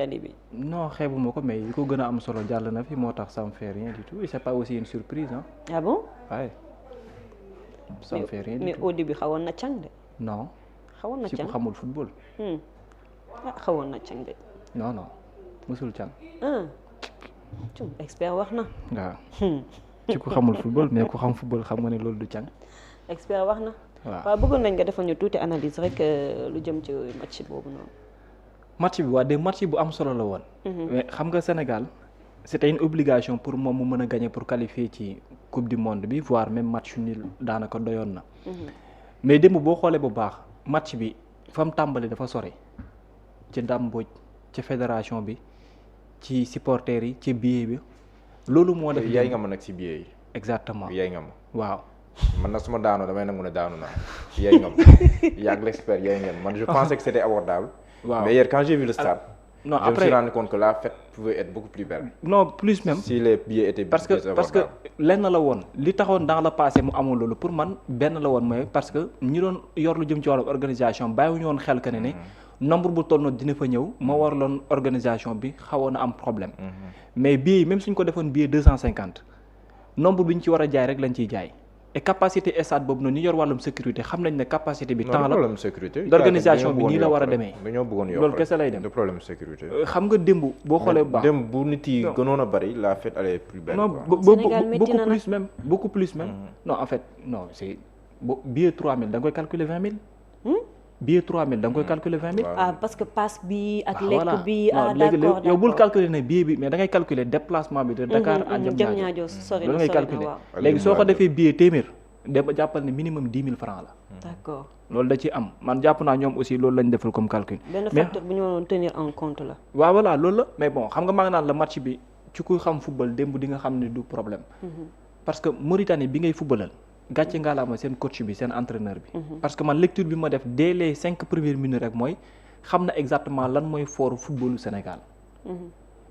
bi. non xeebuma ko mais yi ko gën a am solo jàll na fi moo tax ça me fait rien du tout et c'est pas aussi une surprise hein. Ah bon? Ouais. Ça me fait rien du mais tout. au début xawoon na càng de. non xawoon na si ku càng xamul football. xawoon na càng de. non non mësul càng. cum expert wax na. waaw ci ku xamul football mais ku xam football xam nga ne loolu du càng. expert wax na. waaw bëggoon nañ nga defal ñu tuuti analyse rek lu jëm ci match boobu noonu. match bi waa de match bu am solo la woon. mais xam nga Sénégal c'était une obligation pour moom mu mën a gagner pour qualifier ci coupe du monde bi voire même match nul daanaka doyoon na. mais démb boo xoolee bu baax match bi fa mu tàmbali dafa sore ci ndàmbooj ci fédération bi ci supporters yi ci billet bi loolu moo def. yaay nga ma nag ci billet yi. exactement yaay nga ma. waaw. man nag su ma daanoo damay nangu ne daanu naa yaay nga ma yàgg l'expert yaay ngeen man je pensais que c'était abordable. waaw mais hier quand j'ai vu le stade. non je me suis après rendu compte que la fête pouvait être beaucoup plus belle. non plus même. si les billets étaient parce que lenn la woon li taxoon dans le passé mu amoon loolu pour man benn la woon mooy parce que ñi doon yor lu jëm ci wàllu organisation bàyyiwuñu woon xel que ne nombre bu toll noonu dina fa ñëw ma waraloon organisation bi xawoon na am problème. mais billet yi même suñ ko defoon billet 250 nombre bi ñu ci war a jaay rek lañ ciy jaay. et capacité stade boobu noonu ñu yor wàllum sécurité xam nañ ne capacité bi. temps la problème sécurité. l'organisation bi nii la war a demee. dañoo bëggoon yokk loolu kese lay dem de problème sécurité. xam nga démb boo xoolee bu baax démb bu nit yi gënoon a bari la fête elle est plus belle. non beaucoup plus même. non en fait non c'est billet 3000 da nga koy calculer 20000. billet 3000 da nga koy calculer 20000. parce que passe bi ak voilà lekk bi. léegi yow bul calculer ne billet bi mais da ngay calculer déplacement bi de Dakar à Diamniadio sori loolu na ngay sori calculer na waaw. léegi soo ko defee billet téeméer dem ba jàppal ne minimum 10 000 francs la. d'accord loolu da ci am man jàpp naa ñoom aussi loolu lañ defal comme calcul. benn facteur bu ñu waroon tenir en compte la. waaw voilà loolu la mais bon xam nga maa ngi naan la match bi ci kuy xam football démb di nga xam ne du problème. parce que Mauritanie bi ngay footballal gàcce ngalaama seen coach bi seen entraîneur bi. parce que man lecture bi ma def dès les 5 premières minutes rek mooy xam na exactement lan mooy fort footballu Sénégal.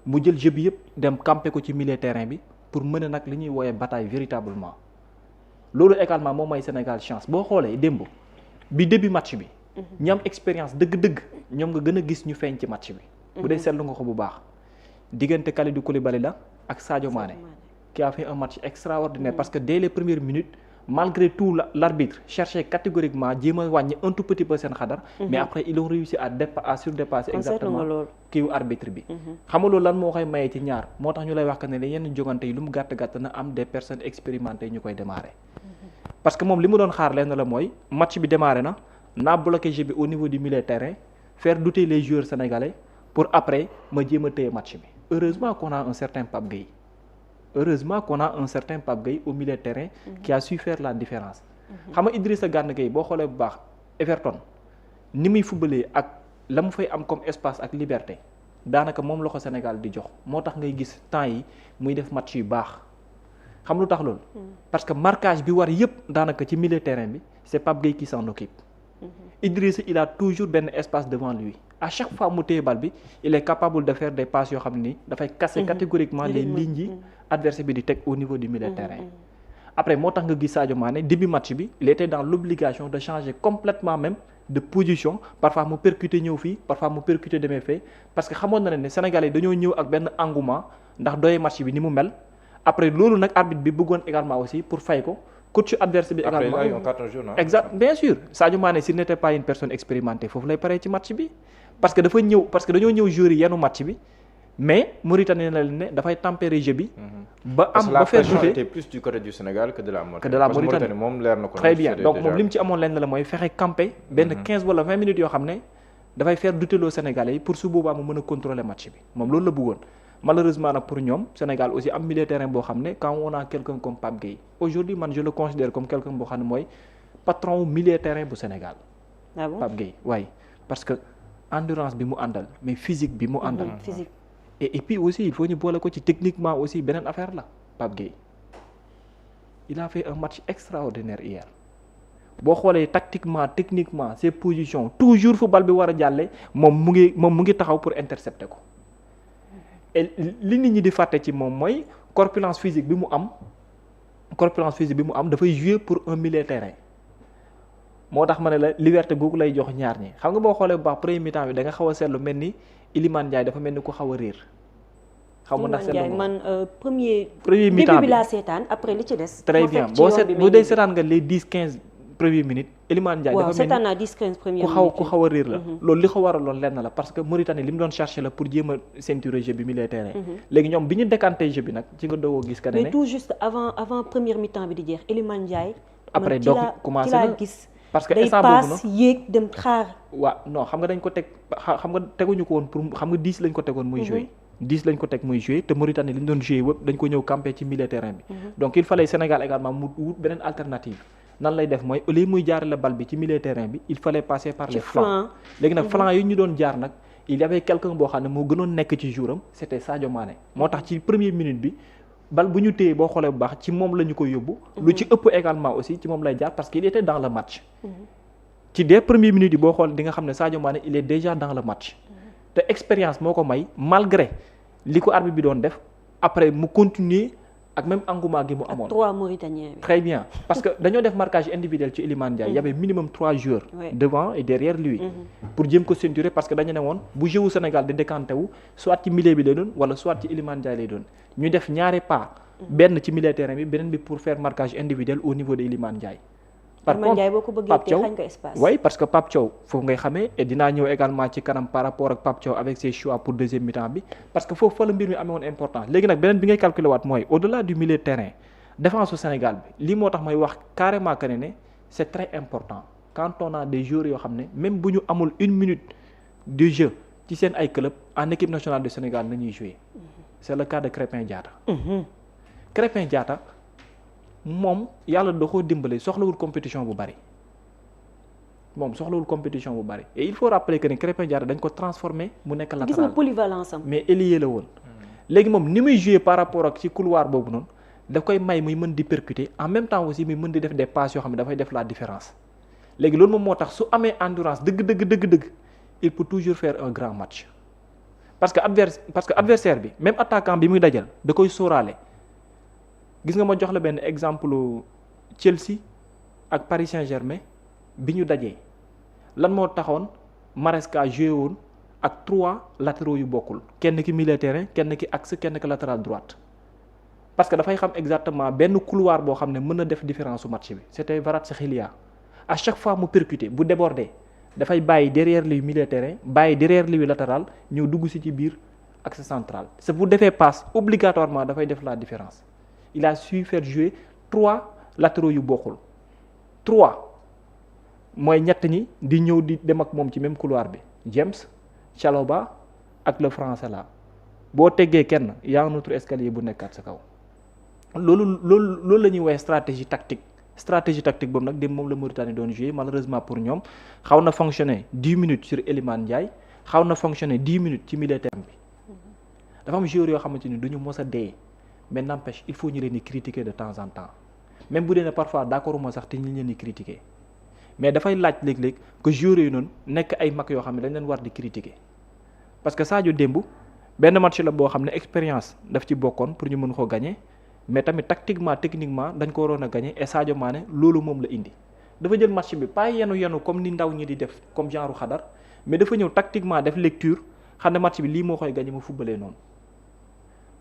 mu jël jeu bi yëpp dem camper ko ci milieu terrain bi pour mën a nag li ñuy wooyee bataille véritablement. loolu également moom may Sénégal chance boo xoolee démb bi début match bi. ñi am expérience dëgg-dëgg ñoom nga gën a gis ñu feeñ ci match bi. bu dee seetlu nga ko bu baax diggante Kalidou Koulibaly la ak Sadio Mané. qui a fait un match extraordinaire parce que dès les premières minutes malgré tout l'arbitre cherchait catégoriquement jéem a wàññi un tout petit peu seen xadar. mais après ils ont réussi à surdépasser exactement kiiwu arbitre bi. xam nga loolu lan moo koy mayee ci ñaar moo tax ñu lay wax que ne yenn jogante yi lu mu gàtt na am des personnes expérimentées ñu koy démarrer. parce que moom li mu doon xaar lenn la mooy match bi démarré na naa bloqué jeu bi au niveau du milieu terrain faire douter les joueurs sénégalais pour après ma jéem a téye match bi heureusement qu'on a un certain Pape Gueye au milieu de terrain qui a su faire la différence. xam nga Idrissa Gana Gueye boo xoolee bu baax Everton ni muy footballee ak la mu fay am comme espace ak liberté daanaka moom la ko Sénégal di jox moo tax ngay gis temps yi muy def match yu baax xam lu tax loolu. parce que marquage bi war yëpp daanaka ci milieu terrain bi c'est Pape Gueye qui s'en occupe. Idrissa il a toujours benn espace devant lui à chaque fois mu téye bal bi il est capable de faire des passes yoo xam ni dafay casser catégoriquement les lignes yi adversaire bi di teg au niveau du milieu de terrain. après moo tax nga gis Sadio Mané début match bi il était dans l'obligation de changer complètement même de position parfois mu percuter ñëw fii parfois mu percuter demee fee parce que xamoon na ne Sénégalais dañoo ñëw ak benn engouement ndax doyee match bi ni mu mel après loolu nag arbitre bi bëggoon également aussi pour fay ko. coach adversaire bi également après il y a eu un carton jaune. exact bien sûr Sadio Mané s'il n'était pas une personne expérimentée foofu lay paree ci match bi parce que dañoo ñëw jouer yenu match bi mais Mauritanie na leen ne dafay tempérer jeu bi. ba am ba faire douter était plus du côté du Sénégal que de la Mauritanie. que de la Mauritanie moom leer na ko. très bien donc moom li mu ci amoon lenn la mooy fexe camper benn 15 wala 20 minutes yoo xam ne dafay faire douter loo Sénégalais yi pour su boobaa mu mën a contrôler match bi moom loolu la bëggoon. malheureusement nag pour ñoom Sénégal aussi am milieu terrain boo xam ne quand on a quelqu'un comme Pape Gueye aujourd'hui man je le considère comme quelqu'un boo xam ne mooy patron milieu terrain bu Sénégal. ah bon Pape Gueye waaye parce que endurance bi mu àndal mais physique bi mu àndal. physique et puis aussi il faut ñu boole ko ci techniquement aussi beneen affaire la Pape Gueye il a fait un match extraordinaire hier boo xoolee tactiquement techniquement ses positions toujours fu bal bi war a jàlle moom mu ngi taxaw pour intercepter ko. et li nit ñi di fàtte ci moom mooy corpulence physique bi mu am dafay jouer pour un milieu terrain moo tax ma ne la liberté googu lay jox ñaar ñi xam nga boo xoolee bu baax premier mi-temps bi da nga xaw a seetlu mel ni Iliman Ndiaye dafa mel ni ko xaw a réer. xaw ma ndax Ndiaye man premier mi-temps début bi laa seetaan après li ci des. très bien boo dee seetaan nga les 10-15 premières minutes Iliman Ndiaye dafa mel ni seetaan naa 10-15 premières minutes ku xaw a réer la. loolu li ko waraloon lenn la parce que Mauritanie li mu doon chercher la pour jéem a ceinturer jeu bi milieu terrain. léegi ñoom bi ñu décanté jeu bi nag ci nga doogoo gis que ne. mais tout juste avant première mi-temps bi di jeex Iliman Ndiaye. après donc commencé na gis. parce que day instant boobu paas yéeg dem xaar. waaw non xam nga dañ ko teg xam nga teguñu ko woon pour xam nga 10 lañ ko tegoon muy jouer 10 lañ ko teg muy jouer te Mauritanie li ñu doon jouer wëpp dañ ko ñëw camper ci milieu terrain bi. donc il fallait Sénégal également mu wut beneen alternative nan lay def mooy au lieu muy jaarale bal bi ci milieu terrain bi il fallait passer par les flancs. léegi nag flancs yi ñu doon jaar nag il y avait quelqu'un boo xam ne moo gënoon nekk ci jouram c'était Sadio Mané moo tax ci première minute bi. bal bu ñu téye boo xoolee bu baax ci moom la ñu ko yóbbu. lu ci ëpp également aussi ci moom lay jaar parce qu'il était dans le match. ci des premières minutes yi boo xoolee di nga xam ne Sadio Mané il est déjà dans le match. te expérience moo ko may malgré li ko arbitre bi doon def après mu continuer ak même engouement gi mu amoon. ak 3 Mauritaniens. très bien parce que dañoo def marquage individuel ci Iliman Ndiaye. y avait minimum 3 joueurs. devant et derrière lui. pour jéem ko ceinturer parce que dañu ne woon bu jeu wu Sénégal di décanté wu soit ci milieu bi lay doon wala soit ci Iliman Ndiaye lay doon. ñu def ñaari pas benn ci milieu terrain bi beneen bi pour faire marquage individuel au niveau de Iliman Ndiaye. par contre Pape Thiaw oui parce que Pape Thiaw foofu ngay xamee et dinaa ñëw également ci kanam par rapport ak Pape Thiaw avec ses choix pour deuxième mi-temps bi parce que foofu fa la mbir mi amee woon importance léegi nag beneen bi ngay calculer waat mooy au-delà du milieu terrain défense au Sénégal bi lii moo tax may wax carrément que ne c'est très important quand on a des joueurs yoo xam ne même bu ñu amul une minute de jeu ci seen ay club en équipe nationale du Sénégal nañuy jouer. c'est le cas de Crépin Diatta. Crépin Diatta moom yàlla da koo dimbale soxlawul compétition bu bari et il faut rappeler que ne Crépin Diatta dañ ko transformer mu nekk latéral. gis nga polyvalence am. mais ailier la woon. léegi moom ni muy jouer par rapport ak ci couloir boobu noonu da koy may muy mën di percuter en même temps aussi muy mën di def des passes yoo xam ne dafay def la différence léegi loolu moom moo tax su amee endurance dëgg il peut toujours faire un grand match. parce que adversaire bi même attaquant bi muy dajal da koy sóoraale gis nga ma jox la benn exemple Chelsea ak Paris Saint-Germain bi ñu dajee lan moo taxoon Maresca joué woon ak 3 latéraux yu bokkul kenn ki milieu terrain kenn ki axe kenn ki latéral droite parce que dafay xam exactement benn couloir boo xam ne mën na def différence su match bi c'était Kvaratskhelia à chaque fois mu percuter bu déborder dafay bàyyi derrière lui milieu terrain bàyyi derrière lui latéral ñëw dugg ci biir axe central c'est bu defee passe obligatoirement dafay def la différence il a su faire jouer 3 latéraux yu bokkul 3 mooy ñett ñi di ñëw di dem ak moom ci même couloir bi James Chalobah ak le français là boo teggee kenn yaa un autre escalier bu nekkaat sa kaw loolu la ñuy woowee stratégie tactique boobu nag dem moom la Mauritanie doon jouer malheureusement pour ñoom xaw na fonctionner 10 minutes sur Iliman Ndiaye xaw na fonctionner 10 minutes ci milieu terrain bi dafa am joueurs yoo xamante ni du ñu mos a dee mais n'empêche il faut ñu leen di critiquer de temps en temps même bu dee ne parfois d'accord ma sax te ñu leen di critiquer mais dafay laaj léeg-léeg que joueurs yi noonu nekk ay mag yoo xam ne dañ leen war di critiquer parce que Sadio démb benn match la boo xam ne expérience daf ci bokkoon pour ñu mën ko gagner mais tamit tactiquement techniquement dañ ko waroon a gagner et Sadio Mané loolu moom la indi dafa jël match bi pas yenu comme ni ndaw ñi di def comme genre xadar mais dafa ñëw tactiquement def lecture xam ne match bi lii moo koy gagner mu footballee noonu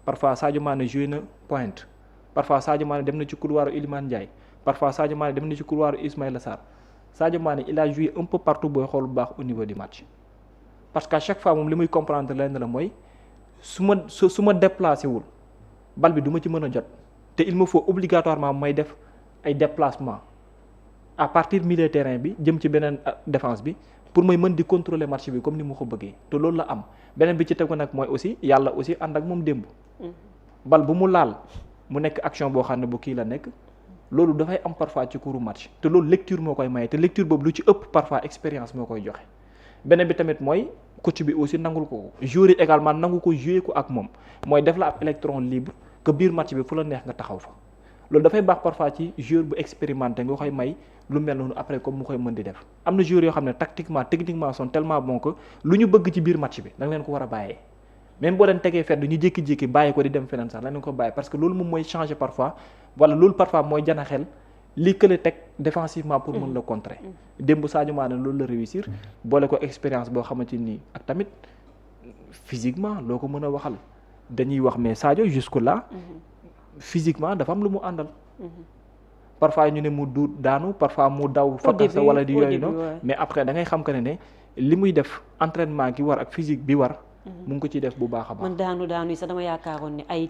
parfois Sadio Mané joué na pointe parfois Sadio Mané dem na ci couloir Iliman Ndiaye parfois Sadio Mané dem na ci couloir Ismaïla Sarr Sadio Mané il a joué un peu partout booy xool bu baax au niveau du match parce que à chaque fois moom li muy comprendre lenn la mooy su ma déplacé wul bal bi du ma ci mën a jot te il me faut obligatoirement may def ay déplacement à partir milieu terrain bi jëm ci beneen défense bi pour may mën di contrôler match bi comme ni mu ko bëggee te loolu la am beneen bi ci tegu nag mooy aussi yàlla aussi ànd ak moom démb bal bu mu laal mu nekk action boo xam ne bu kii la nekk loolu dafay am parfois ci cours match te loolu lecture moo koy maye te lecture boobu lu ci ëpp parfois expérience moo koy joxe beneen bi tamit mooy coach bi aussi nangul ko joueur yi également nangu ko jouer ko ak moom mooy def la ab électron libre que biir match bi fu la neex nga taxaw fa loolu dafay baax parfois ci joueur bu expérimenté nga koy may lu mel noonu après comme mu koy mën di def am na joueurs yoo xam ne tactiquement techniquement sont tellement bons que lu ñu bëgg ci biir match bi da nga leen ko war a bàyyee même boo leen tegee fedd ñu jékki-jékki bàyyi ko di dem feneen sax da leen ko bàyyi parce que loolu moom mooy changer parfois wala loolu parfois mooy janaxel li kële teg défensivement pour mën la contrer démb Sadio Mané loolu la réussir boole ko expérience boo xamante nii ak tamit physiquement loo ko mën a waxal dañuy wax mais Sadio jusque là physiquement dafa am lu mu àndal. parfois ñu ne mu du daanu parfois mu daw. fakasa wala di yooyu noonu mais après da ngay xam que ne li muy def entraînement gi war ak physique bi war. mu ngi ko ciy def bu baax a baax. man daanu yi sax dama yaakaaroon ne ay.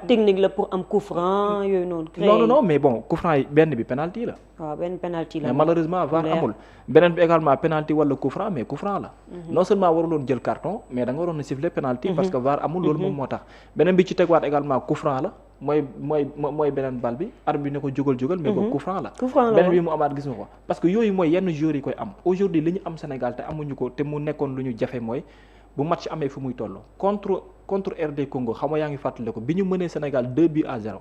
technique la pour am coup franc yooyu noonu. non mais bon coup franc yi benn bi penalty la. waaw benn penalty la mais malheureusement VAR amul. beneen bi également penalty wala coup franc mais coup franc la. non seulement waruloon jël carton mais da nga waroon a siffler penalty. parce que VAR amul loolu moom moo tax. beneen bi ci tegwaat également coup franc la mooy beneen bal bi arbitre bi ne ko jógal mais boobu coup franc la. beneen bi mu amaat gis nga ko parce que yooyu mooy yenn joueurs yi koy am aujourd'hui li ñu am Sénégal te amuñu ko te mu nekkoon lu ñu jafe mooy bu match amee fu muy toll contre RD Congo xam nga yaa ngi fàttale ko bi ñu mënee Sénégal 2-0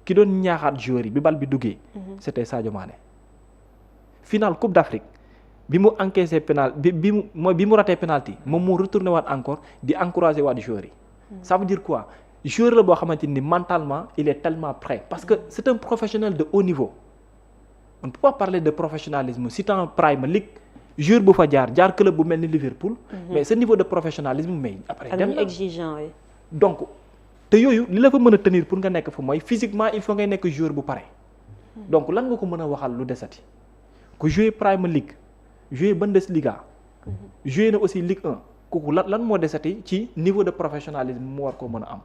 ki doon ñaaxaat joueurs yi bi bal bi duggee c'était Sadio Mané final Coupe d'Afrique bi mu encaissé bi mu raté penalty moom moo retourné waat encore di encourager waat joueurs yi ça veut dire quoi joueur la boo xamante ni mentalement il est tellement prêt parce que c'est un professionnel de haut niveau on ne peut pas parler de professionnalisme si en Premier League joueur bu fa jaar club bu mel ni Liverpool. mais ce niveau de professionnalisme mais après dem na exigeant yi. donc te yooyu li la fa mën a tenir pour nga nekk fa mooy physiquement il faut ngay nekk joueur bu pare. donc lan nga ko mën a waxal lu desati ku jouer Premier League jouer Bundesliga. jouer na aussi Ligue 1 kooku lan moo desati ci niveau de professionnalisme mu war koo mën a am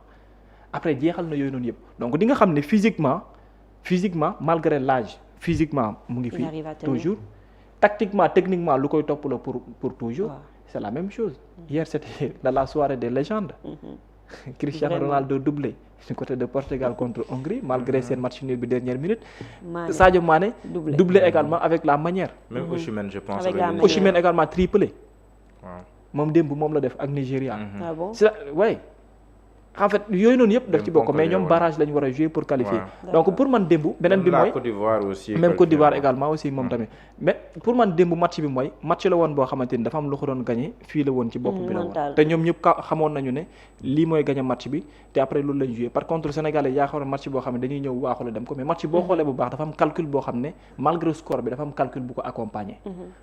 après jeexal na yooyu noonu yëpp donc di nga xam ne physiquement malgré l'âge physiquement mu ngi fi toujours. tactiquement techniquement lu koy topp la pour toujours. C'est la même chose. Hier c'était la soirée des légendes. Cristiano Ronaldo doublé du côté de Portugal contre Hongrie malgré seen match nul bi dernière minute. Sadio Mané doublé également avec la manière. même Osimhen je pense. Osimhen également triplé. moom démb moom la def ak Nigeria. ah bon ouais. en fait yooyu noonu yëpp daf ci bokk mais ñoom barrage lañu war a jouer pour qualifier donc pour man démb beneen bi mooy même Côte d'Ivoire également aussi moom tamit mais pour man démb match bi mooy match la woon boo xamante ni dafa am lu ko doon gagné fii la woon ci bopp bi la woon te ñoom ñëpp xamoon nañu ne lii mooy gagné match bi te après loolu lañ joué par contre Sénégalais yaakaaroon match boo xam ne dañuy ñëw waaxule dem ko mais match boo xoolee bu baax dafa am calcul boo xam ne malgré score bi dafa am calcul bu ko accompagner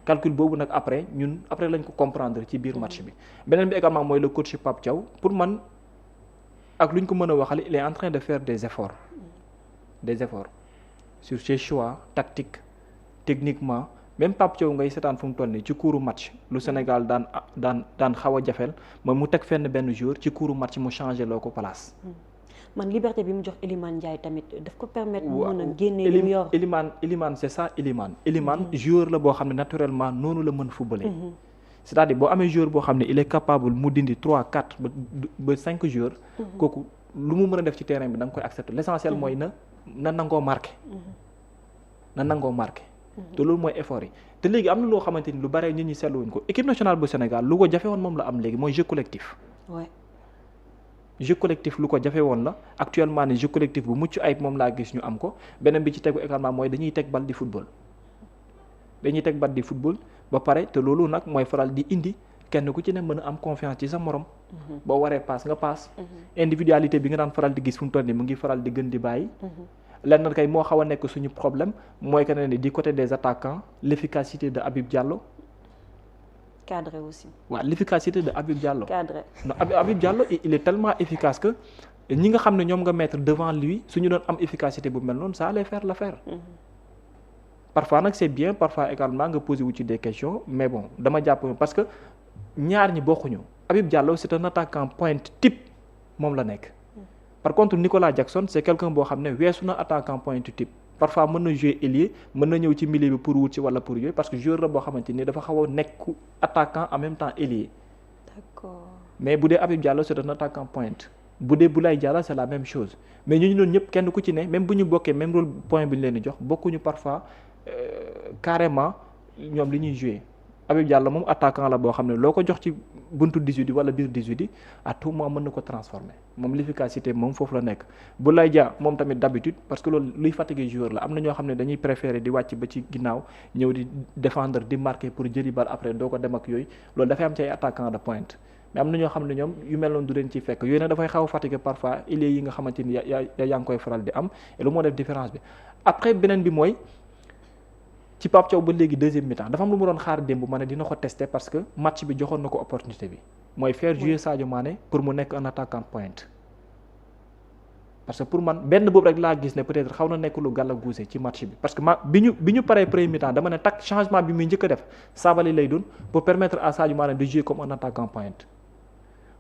calcul boobu nag après lañ ko comprendre ci biir match bi beneen bi également mooy le coach Pape Thiaw pour man ak lu ñu ko mën a waxal il est en train de faire des efforts sur ses choix tactiques techniquement même Pape Thiaw ngay seetaan fu mu toll nii ci couru match lu Sénégal daan xaw a jafeel mooy mu teg fenn benn jour ci couru match mu changé loo ko place. man liberté bi mu jox Iliman Ndiaye tamit daf ko permettre mu mën a génne li mu yor. Iliman c'est ça Iliman joueur la boo xam ne naturellement noonu la mën footballer. c'est-à-dire boo amee joueur boo xam ne il est capable mu dindi 3 4 ba 5 joueurs. kooku lu mu mën a def ci terrain bi da nga koy accepter l'essentiel mooy na nangoo marqué. te loolu mooy effort yi te léegi am na loo xamante ni lu bare nit ñi seetluwuñ ko équipe nationale bu Sénégal lu ko jafe woon moom la am léegi mooy jeu collectif. jeu collectif lu ko jafe woon la actuellement ni jeu collectif bu mucc ayib moom laa gis ñu am ko beneen bi ci tegu également mooy dañuy teg bal di football. ba pare te loolu nag mooy faral di indi kenn ku ci ne mën a am confiance ci sa morom. boo waree paas nga paas. individualité bi nga daan faral di gis fu mu toll nii mu ngi faral di gën di bàyyi. lenn kay moo xaw a nekk suñu problème mooy que ne ni du côté des attaquants l'efficacité de Habib Diallo. cadré aussi. waaw l'efficacité de Habib Diallo. cadré non Habib Diallo il est tellement efficace que ñi nga xam ne ñoom nga mettre devant lui suñu doon am efficacité bu mel noonu ça allait faire l'affaire. parfois nag c'est bien parfois également nga posé wu ci des questions mais bon dama jàpp parce que ñaar ñi bokkuñu Habib Diallo c'est un attaquant pointe type moom la nekk par contre Nicolas Jackson c'est quelqu'un boo xam ne weesu na attaquant pointe type parfois mën na jouer ailier mën na ñëw ci milieu bi pour wut ci wala pour yooyu parce que joueur la boo xamante ni dafa xaw a nekk attaquant en même temps ailier. D'accord. mais bu dee Habib Diallo c'est un attaquant pointe bu dee Boulaye Diallo c'est la même chose mais ñu doon ñëpp kenn ku ci ne même bu ñu bokkee même rôle point bi ñu leen di jox bokkuñu parfois. Carrément ñoom li ñuy jouer Habib Diallo moom attaquant la boo xam ne loo ko jox ci buntu 18 wala biir 18 à tout moment mën na ko transformer moom l'efficacité moom foofu la nekk Boulaye Dia moom tamit d'habitude parce que loolu luy fatiguer joueur la am na ñoo xam ne dañuy préférer di wàcc ba ci ginnaaw ñëw di défendre di marquer pour jëli bal après doo ko dem ak yooyu loolu dafay am ci ay attaquant de pointe mais am na ñoo xam ne ñoom yu mel noonu du leen ciy fekk yooyu nag dafay xaw a fatiguer parfois il yi nga xamante ni yaa ngi koy faral di am et lu moo def différence bi après beneen bi mooy ci Pape Thiaw ba léegi deuxième mi-temps dafa am lu mu doon xaar démb ma ne dina ko tester parce que match bi joxoon na ko opportunité bi mooy faire jouer Sadio Mané pour mu nekk un attaquant pointe. parce que pour man benn boobu rek laa gis ne peut-être xaw na nekk lu gàllaguuse ci match bi parce que bi ñu paree premier mi-temps dama ne tak changement bi muy njëkk a def Sabaly lay doon pour permettre à Sadio Mané de jouer comme un attaquant pointe.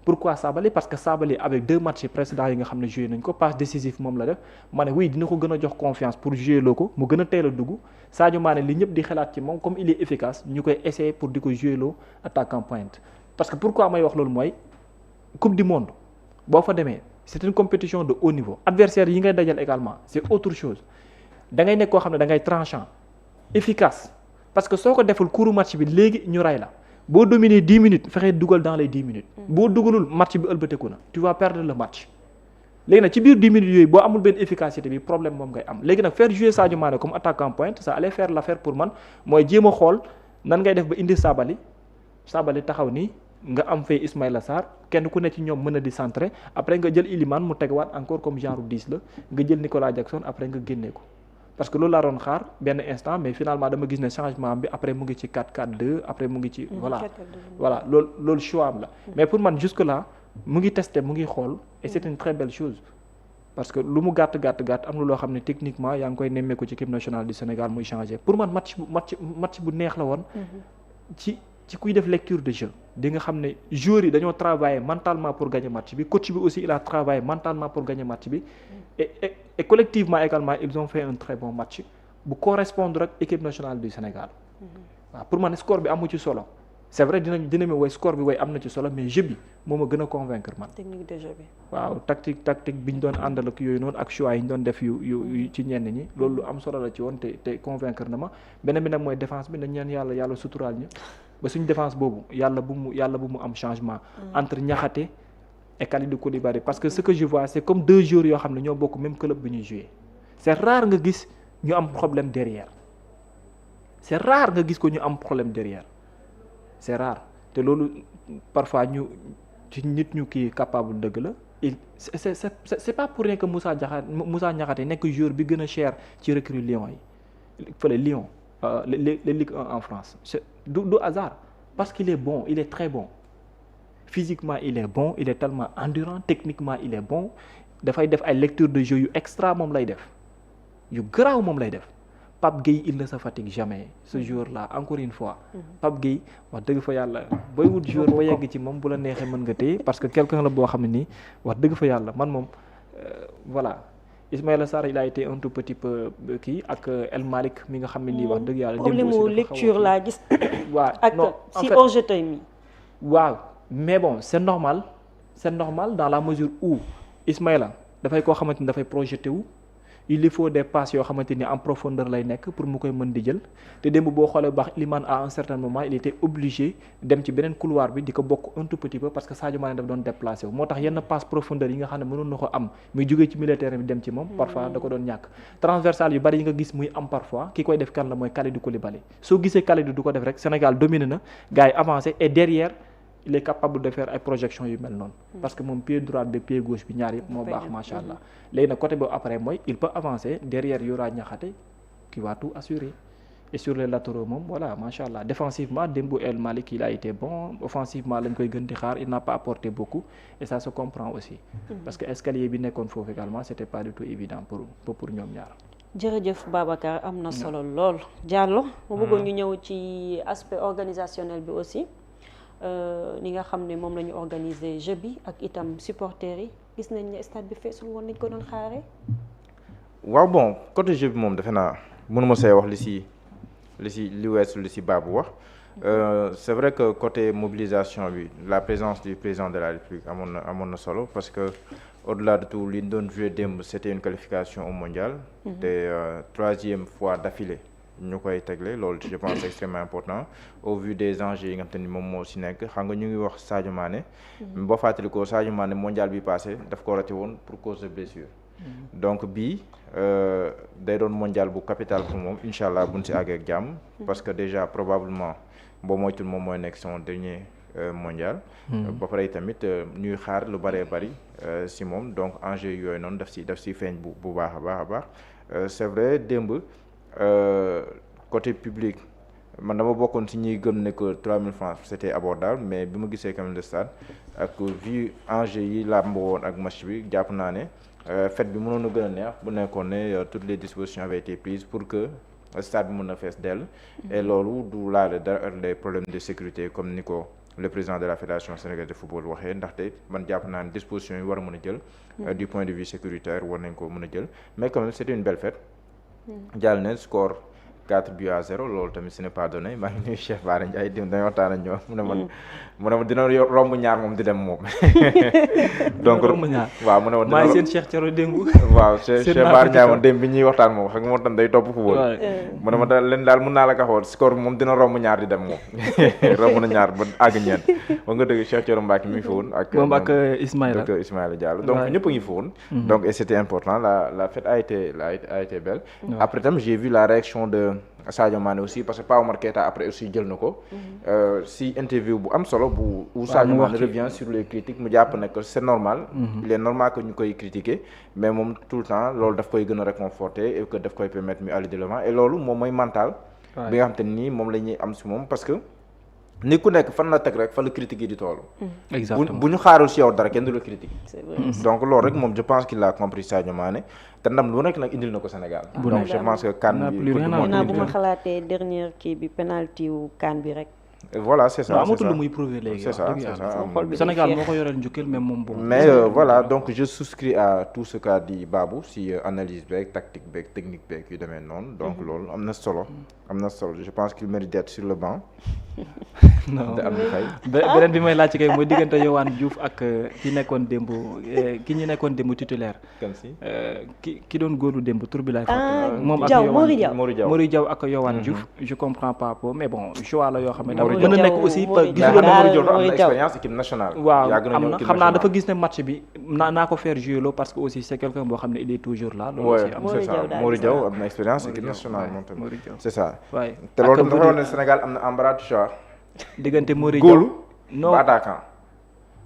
pourquoi Sabaly parce que Sabaly avec 2 matchs précédents yi nga xam ne joué nañ ko passe décisif moom la def ma ne oui dina ko gën a jox confiance pour jouer loo ko mu gën a teel a dugg Sadio Mané li ñëpp di xalaat ci moom comme il est efficace ñu koy essayer pour di ko jouer loo attaquant pointe. parce que pourquoi may wax loolu mooy coupe du monde boo fa demee c'est une compétition de haut niveau adversaire yi ngay dajal également c'est autre chose da ngay nekk koo xam ne da ngay tranchant efficace parce que soo ko deful couru match bi léegi ñu ray la. boo dominer 10 minutes fexee dugal dans les 10 minutes. boo dugalul match bi ëlbateku na tu vas perdre le match. léegi nag ci biir 10 minutes yooyu boo amul benn efficacité bi problème moom ngay am léegi nag faire jouer Sadio Mané comme attaquant pointe ça allait faire l'affaire pour man mooy jéem a xool nan ngay def ba indi Sabaly taxaw nii nga am fay Ismaïla Sarr kenn ku ne ci ñoom mën a di centrer après nga jël Iliman mu tegawaat encore comme genre 10 la nga jël Nicolas Jackson après nga génnee ko. parce que loolu laa doon xaar benn instant mais finalement dama gis ne changement bi après mu ngi ci 4-4-2 après mu ngi ci voilà loolu choix am la mais pour man jusque là mu ngi tester mu ngi xool et c'est une très belle chose parce que lu mu gàtt am na loo xam ne techniquement yaa ngi koy nemmeeku ci équipe nationale du Sénégal muy changer pour man match bu neex la woon ci kuy def lecture de jeu di nga xam ne joueurs yi dañoo travailler mentalement pour gagner match bi coach bi aussi il a travaillé mentalement pour gagner match bi et collectivement également ils ont fait un très bon match bu correspondre ak équipe nationale du Sénégal waaw pour man score bi amu ci solo c'est vrai dina ma woy score bi woy am na ci solo mais jeu bi moo ma gën a convaincre man. technique de jeu bi. waaw tactique bi ñu doon àndal ak yooyu noonu ak choix yi ñu doon def yu ci ñenn ñi loolu lu am solo la ci woon te convaincre na ma beneen bi nag mooy défense bi dañ ñaan yàlla suturaal ñu ba suñu défense boobu yàlla bu mu am changement. entre Niakhaté et Kalidou Koulibaly parce que ce que je vois c'est comme 2 joueurs yoo xam ne ñoo bokk même club bi ñuy jouer c'est rare nga gis ñu am problème derrière c'est rare nga gis ko ñu am problème derrière c'est rare te loolu parfois ñu ci nit ñu kii capable dëgg la c'est pas pour rien que Moussa Niakhaté nekk joueur bi gën a cher ci recrue Lyon yi fële Lyon les Ligue 1 en France c'est du hasard parce qu'il est bon il est très bon physiquement il est bon il est tellement endurant techniquement il est bon dafay def ay lecture de jeu yu extra moom lay def yu garaaw moom lay def Pape Gueye il ne se fatigue jamais ce joueur-là encore une fois Pape Gueye wax dëgg fa yàlla booy wut joueur ba yegg ci moom bu la neexee mën nga téye parce que quelqu'un la boo xam ne nii wax dëgg fa yàlla man moom voilà Ismaïla Sarr il a été un tout petit peu kii ak El Malick mi nga xam ne nii wax dëgg yàlla problème mu lecture laa gis waaw ak si hors-jeu tey mi waaw mais bon c'est normal dans la mesure où Ismaïla dafay koo xamante ni dafay projeté wu il lui faut des passes yoo xamante ni en profondeur lay nekk pour mu koy mën di jël te démb boo xoolee bu baax Iliman à un certain moment il était obligé dem ci beneen couloir bi di ko bokk un tout petit peu parce que Sadio Mané daf doon déplacé wu moo tax yenn passe profondeur yi nga xam ne mënoon na ko am muy jógee ci milieu terrain bi dem ci moom parfois da ko doon ñàkk transversal yu bari yi nga gis muy am parfois ki koy def kan la mooy Kalidou Koulibaly soo gisee Kalidou du ko def rek Sénégal dominé na gars yi avancé et derrière il est capable de faire ay projections yu mel noonu parce que moom pied droit bi pied gauche bi ñaar yëpp moo baax macha allah léegi nag côté boobu après mooy il peut avancer derrière Yora Niakhaté qui va tout assurer et sur les latéraux moom voilà macha allah défensivement Dembo El Malick il a été bon offensivement lañ koy gën di xaar il n'a pas apporté beaucoup et ça se comprend aussi parce que escalier bi nekkoon foofu également c'était pas du tout évident pour ñoom ñaar. jërëjëf Babacar am na solo lool Diallo ma bëggoon ñu ñëw ci aspect organisationnel bi aussi. ni nga xam ne moom la ñu organiser jeu bi ak itam supporters yi gis nañ ne stade bi feesul woon nañ ko doon xaaree. waaw bon côté jeu bi moom defe naa mënuma see wax li weesu li si Babou wax c'est vrai que côté mobilisation bi la présence du président de la République amoon na solo parce que au-delà de tout li ñu doon jouer démb c'était une qualification au mondial. te 3e fois d'affilée. ñu koy tegle loolu je pense c'est extrêmement important au vu des enjeux yi nga xam te ni moom moo si nekk xam nga ñu ngi wax Sadio Mané boo fàttali ko Sadio Mané mondial bi passé daf ko raté woon pour cause de blessure donc bii day doon mondial bu capital pour moom incha allah buñ si àggee ak jàmm parce que déjà probablement boo moytul moom mooy nekk son dernier mondial ba pare tamit ñuy xaar lu bëree bëri si moom donc enjeu yooyu noonu daf si feeñ bu baax a baax c'est vrai démb côté public man dama bokkoon ci ñuy gëm ne que 3000 francs c'était abordable mais bi ma gisee quand même le stade ak vu enjeu yi làmb woon ak match bi jàpp naa ne fête bi mënoon a gën a neex bu nekkoon ne toutes les dispositions avaient été prises pour que stade bi mën a fees dell et loolu du laale dara les problèmes de sécurité comme ni ko le président de la fédération sénégalaise de football waxee ndaxte man jàpp naa ne dispositions yi war a mën a jël du point de vue sécuritaire war nañ ko mën a jël mais quand même c'était une belle fête jàll ne score 4-0 loolu tamit ce n'est pas donné maa ngi nuyu Cheikh Bara Ndiaye dañoo waxtaan ak ñoom mu ne ma dina romb ñaar moom di dem moom donc waaw mu ne ma maa ngi seen Cheikh Thioro démb waaw Cheikh Bara Ndiaye moom démb bi ñuy waxtaan moom xam nga moom tam day topp football mu ne ma daal leen daal mën naa la ko xool score moom dina romb ñaar di dem moom romb na ñaar ba àgg ñeent ba nga dëgg Cheikh Thioro Mbacké mi ngi fa woon ak moom ak docteur Ismaïla Diallo donc ñëpp a ngi fa woon donc et c'était important la fête a été belle après tam j'ai vu la réaction de Sadio Mané aussi parce que Pape Oumar Keita après aussi jël na ko si interview bu am solo bu où Sadio Mané revient sur les critiques mu jàpp ne que c'est normal il est normal que ñu koy critiquer mais moom tout le temps loolu daf koy gën a réconforter et que daf koy permettre mu aller de l'avant et loolu moom mooy mental bi nga xam te nii moom la ñuy am si moom parce que ni ku nekk fan la teg rek fa la critique yi di toll. exactement bu ñu xaarul si yow dara kenn du la critique. c'est vrai. Donc loolu rek moom je pense qu'il a compris Sadio Mané te ndam lu nekk nag indil na ko Sénégal. donc je pense que CAN bi. bu ma xalaatee dernière kii bi penalty wu CAN bi rek. Voilà c'est ça amatul lu muy prouver léegi. c'est ça Sénégal moo ko yoreel njukkal mais moom bon. mais voilà donc je souscris à tout ce qu'a dit Babou si analyse beeg tactique beeg technique beeg yu demee noonu. donc loolu am na solo. je pense qu'il mérite d'être sur le banc. non beneen bi may laaj kay mooy diggante Yohan Diouf ak ki nekkoon démb ki ñu nekkoon démb titulaire. kan si ki doon góorlu démb tur bi laay fàtte. moom ak Mori Diaw ak Yohan Diouf. je comprends pas mais bon choix la yoo xam ne mën na nekk aussi gisuloo ne Mori Diaw am na expérience équipe nationale. waaw am na xam naa dafa gis ne match bi naa ko faire jouer loo parce que aussi c'est quelqu'un boo xam ne il est toujours là. loolu aussi am c'est ça Mori Diaw am na expérience équipe nationale moom tamit c'est ça. waay te loolu dafa woon ne Sénégal am na embarras du choix. diggante Mori Diaw non attaquant.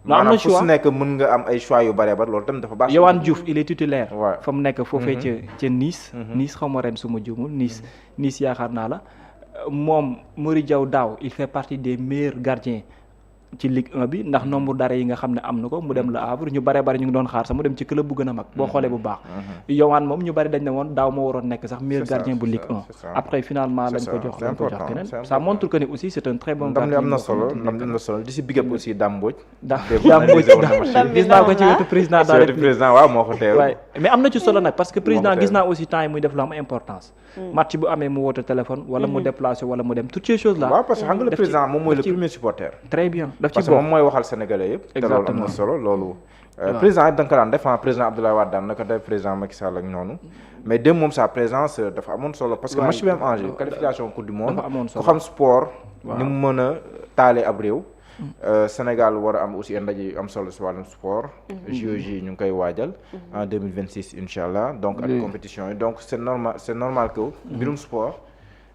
non am na choix maanaam fu si nekk mën nga am ay choix yu bëree ba loolu tamit dafa baax. Yohan Diouf il est titulaire. fa mu nekk foofee ca Nice. Nice xaw ma ren su ma juumul Nice yaakaar naa la moom Mori Diaw daaw il fait partie des meilleurs gardiens ci Ligue 1 bi ndax nombre d'arrêts yi nga xam ne am na ko mu dem Le Havre ñu bare ñu ngi doon xaar sax mu dem ci club bu gën a mag boo xoolee bu baax. Yohan moom ñu bari dañ ne woon daaw moo waroon nekk sax meilleur gardien bu Ligue 1 après finalement lañ ko jox keneen ça montre que ni aussi c'est un très bon gardien. ndam li am na solo di si big up aussi Dame Mbodj. gis naa ko ci wetu président de la République waaw moo ko teew. mais am na ci solo nag parce que président gis naa aussi temps yi muy def lu am importance. match bu amee mu woote téléphone wala mu déplacé wala mu dem toutes ces choses là. waaw parce que xam nga le président moom mooy le premier supporter. très bien parce que moom mooy waxal sénégalais yëpp. te loolu am na solo loolu. président da nga ko daan def président Abdoulaye Wade daan na ko def président Macky Sall ak noonu. mais dem moom sa présence dafa amoon solo. parce que match bi am enjeu qualification coupe du monde. ku xam sport. ni mu mën a taalee ab réew. Sénégal war a am aussi ndaje yu am solo si wàllum sport. JOJ ñu ngi koy waajal. en 2026 incha allah donc ak compétition yi donc c'est normal que mbirum sport.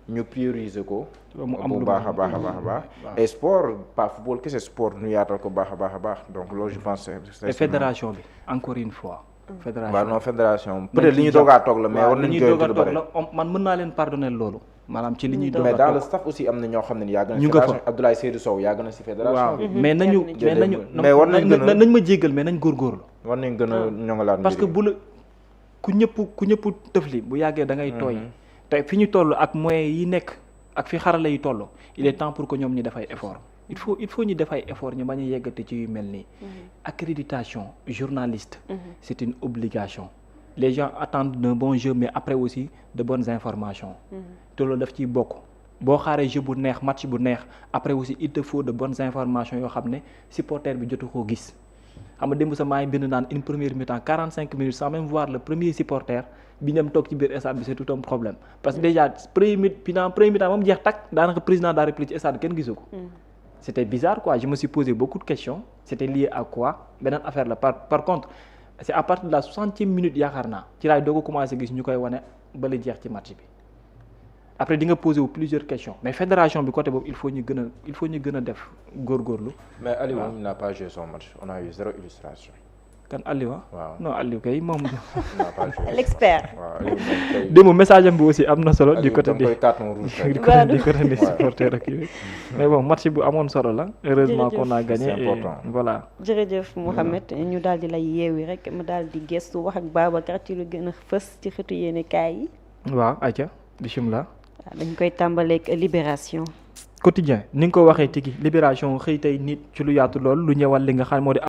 ñu prioriser ko. bu baax a baax. et sport pas football kese sport ñu yaatal ko baax a baax donc loolu je pense et fédération bi encore une fois. fédération peut-être li ñu doog a toog la mais war nañu joyante lu bari man mën naa leen pardonner loolu. maanaam ci li ñuy doog a mais dans le staff aussi am na ñoo xam ne yàgg na. ñu nga fa Abdoulaye Seydou Sow yàgg na si fédération. waaw mais nañu war nañ gën a nañ ma jéggal mais nañ góorgóorlu. war nañ gën a ñoŋalaat parce que bu la ku ñëpp tëfli bu yàggee da ngay tooy. te fi ñu toll ak moyens yi nekk ak fi xarala yi toll il est temps pour que ñoom ñu def ay effort il faut ñu def ay effort ñu bañ a yeggate ci yu mel nii. accréditation journaliste. c'est une obligation. les gens attendent d'un bon jeu mais après aussi de bonnes informations. te loolu daf ciy bokk boo xaaree jeu bu neex match bu neex après aussi il te faut de bonnes informations yoo xam ne supporter bi jotu koo gis. xam nga démb sa maa ngi bind naan une première mi-temps 45 minutes sans même voir le premier supporter bi ñam toog ci biir stade bi c'est tout un problème parce que déjà premier mi-temps moom jeex takk daanaka président de la République ci stade kenn gisu ko. C'était bizarre quoi je me suis posé beaucoup de questions c'était lié à quoi beneen affaire la par contre c'est à partir de la 60e minute yaakaar naa ci laay doog a commencé gis ñu koy wane ba la jeex ci match bi après di nga posé wu plusieurs questions mais fédération bi côté boobu il faut ñu gën a def góorgóorlu. mais Aliou n'a pas joué son match on a eu 0 illustration. kan Aliou waaw non Aliou kay moom. l'expert. démb message am bi aussi am na solo. du côté des supporters ak yooyu. mais bon match bu amoon solo la. heureusement qu'on a gagné et voilà. jërëjëf Mouhamed ñu daal di lay yeewi rek ma daal di gestu wax ak Babacar ci lu gën a fës ci xëtu yéene kaay yi. waaw ayca bismillah. waaw dañ koy tàmbaleeg Libération. quotidien ni nga ko waxee tigi Libération xëy tey nit ci lu yaatu lool lu ñëwal li nga xam moo di